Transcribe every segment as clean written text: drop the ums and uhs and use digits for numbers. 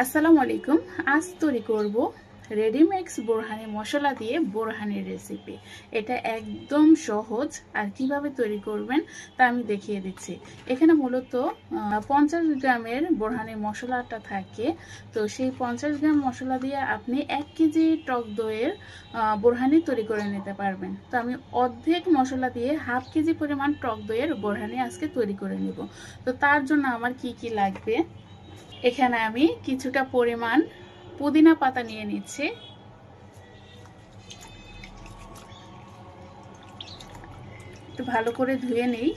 আসসালামু আলাইকুম। আজ তৈরি করব রেডিমিক্স বোরহানি মশলা দিয়ে বোরহানির রেসিপি। এটা একদম সহজ, আর কিভাবে তৈরি করবেন তা আমি দেখিয়ে দিচ্ছি। এখানে মূলত 50 গ্রামের বোরহানি মশলাটা থাকে। তো সেই 50 গ্রাম মশলা দিয়ে আপনি 1 কেজি টক দইয়ের বোরহানি তৈরি করে নিতে পারবেন। তো আমি অর্ধেক মশলা দিয়ে হাফ কেজি পরিমাণ টক দইয়ের বোরহানি আজকে তৈরি করে নিব। তো তার জন্য আমার কি কি লাগবে, এখানে আমি কিছুটা পরিমাণ পুদিনা পাতা নিয়ে নিচ্ছি। একটু ভালো করে ধুয়ে নেই।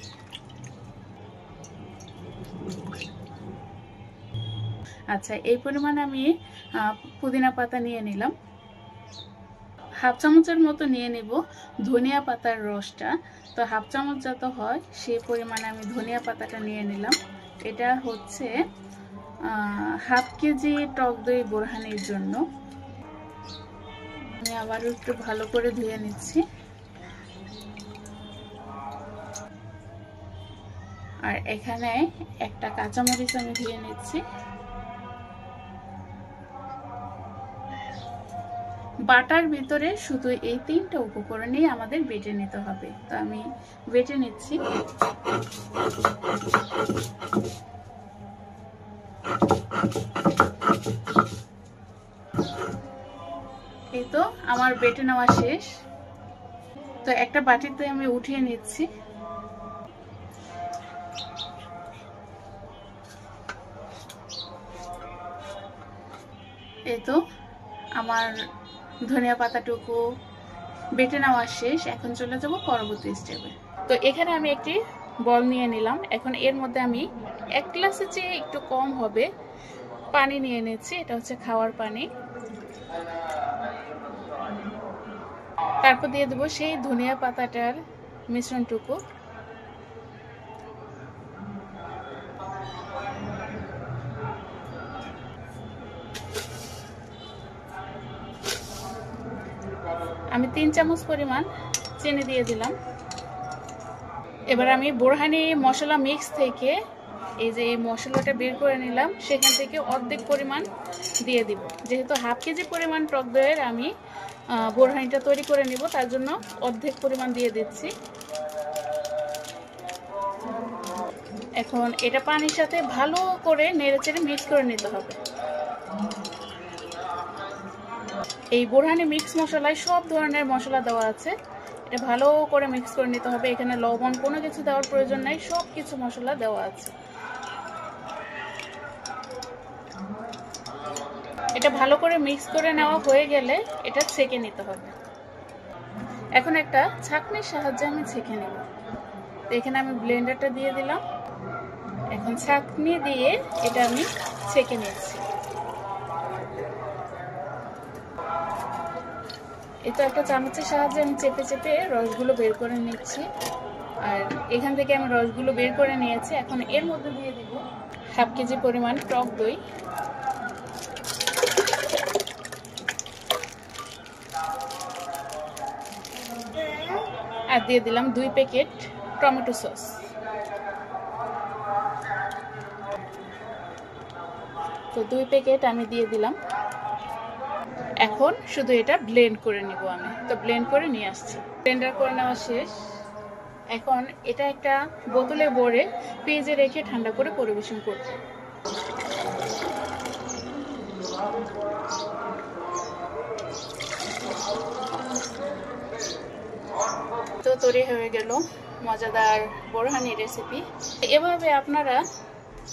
আচ্ছা, এই পরিমাণ আমি পুদিনা পাতা নিয়ে নিলাম। হাফ চামচের মতো নিয়ে নেব ধনিয়া পাতার রসটা। তো হাফ চামচ যত হয় সেই পরিমাণে আমি ধনিয়া পাতাটা নিয়ে নিলাম। এটা হচ্ছে হাফ কেজি টক দই বোরহানির জন্য। আমি আবার একটু ভালো করে ধুয়ে নিচ্ছি। আর এখানে একটা কাঁচামরিচ আমি ধুয়ে নিচ্ছি। বাটার ভিতরে শুধু এই 3টা উপকরণই আমাদের বেটে নিতে হবে। তো আমি বেটে নিচ্ছি। এই তো আমার বেটে নেওয়া শেষ। তো একটা বাটিতে আমি উঠিয়ে নিচ্ছি। এই তো আমার ধনিয়া পাতাটুকু বেটে নেওয়া শেষ। এখন চলে যাব পরবর্তী স্টেপে। তো এখানে আমি একটি বল নিয়ে নিলাম। এখন এর মধ্যে আমি 1 গ্লাসের চেয়ে একটু কম হবে পানি নিয়ে নিচ্ছি। এটা হচ্ছে খাওয়ার পানি। তারপর দিয়ে দেবো সেই ধনিয়া পাতাটার মিশ্রণটুকু। আমি 3 চামচ পরিমাণ চিনি দিয়ে দিলাম। এবার আমি বোরহানি মশলা মিক্স থেকে এই যে এই মশলাটা বের করে নিলাম, সেখান থেকে অর্ধেক পরিমাণ দিয়ে দিব। যেহেতু হাফ কেজি পরিমাণ টক দইয়ের আমি বোরহানিটা তৈরি করে নিব, তার জন্য অর্ধেক পরিমাণ দিয়ে দিচ্ছি। এখন এটা পানির সাথে ভালো করে নেড়েচেড়ে মিক্স করে নিতে হবে। এই বোরহানি মিক্স মশলায় সব ধরনের মশলা দেওয়া আছে। এটা ভালো করে মিক্স করে নিতে হবে। এখানে লবণ কোনো কিছু দেওয়ার প্রয়োজন নাই, সব কিছু মশলা দেওয়া আছে। এটা ভালো করে মিক্স করে নেওয়া হয়ে গেলে এটা ছেঁকে নিতে হবে। এখন একটা ছাঁকনির সাহায্যে আমি ছেঁকে নেব। এখানে আমি ব্লেন্ডারটা দিয়ে দিলাম। এখন ছাঁকনি দিয়ে এটা আমি ছেঁকে নিচ্ছি। এই তো একটা চামচের সাহায্যে আমি চেপে চেপে রসগুলো বের করে নিচ্ছি। আর এখান থেকে আমি রসগুলো বের করে নিয়েছি। এখন এর মধ্যে দিয়ে দিব হাফ কেজি পরিমাণ টক দই। আর দিয়ে দিলাম 2 প্যাকেট টমেটো সস। তো 2 প্যাকেট আমি দিয়ে দিলাম। এখন শুধু এটা ব্লেন্ড করে নিব আমি। তো ব্লেন্ড করে নিয়ে আসছি। ব্লেন্ডার করে নেওয়া শেষ। এখন এটা একটা বোতলে ভরে ফ্রিজে রেখে ঠান্ডা করে পরিবেশন করব। তো তৈরি হয়ে গেল মজাদার বোরহানি রেসিপি। এভাবে আপনারা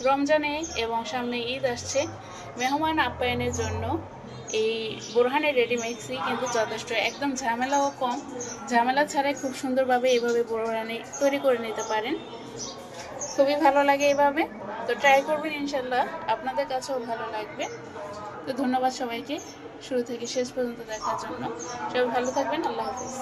রমজানে এবং সামনে ঈদ আসছে, মেহমান আপ্যায়নের জন্য এই বোরহানি রেডিমিক্সই কিন্তু যথেষ্ট। একদম ঝামেলাও কম, ঝামেলা ছাড়াই খুব সুন্দরভাবে এইভাবে বোরহানি তৈরি করে নিতে পারেন। খুবই ভালো লাগে এইভাবে। তো ট্রাই করবেন, ইনশাল্লাহ আপনাদের কাছেও ভালো লাগবে। তো ধন্যবাদ সবাইকে শুরু থেকে শেষ পর্যন্ত দেখার জন্য। সবাই ভালো থাকবেন। আল্লাহ হাফিজ।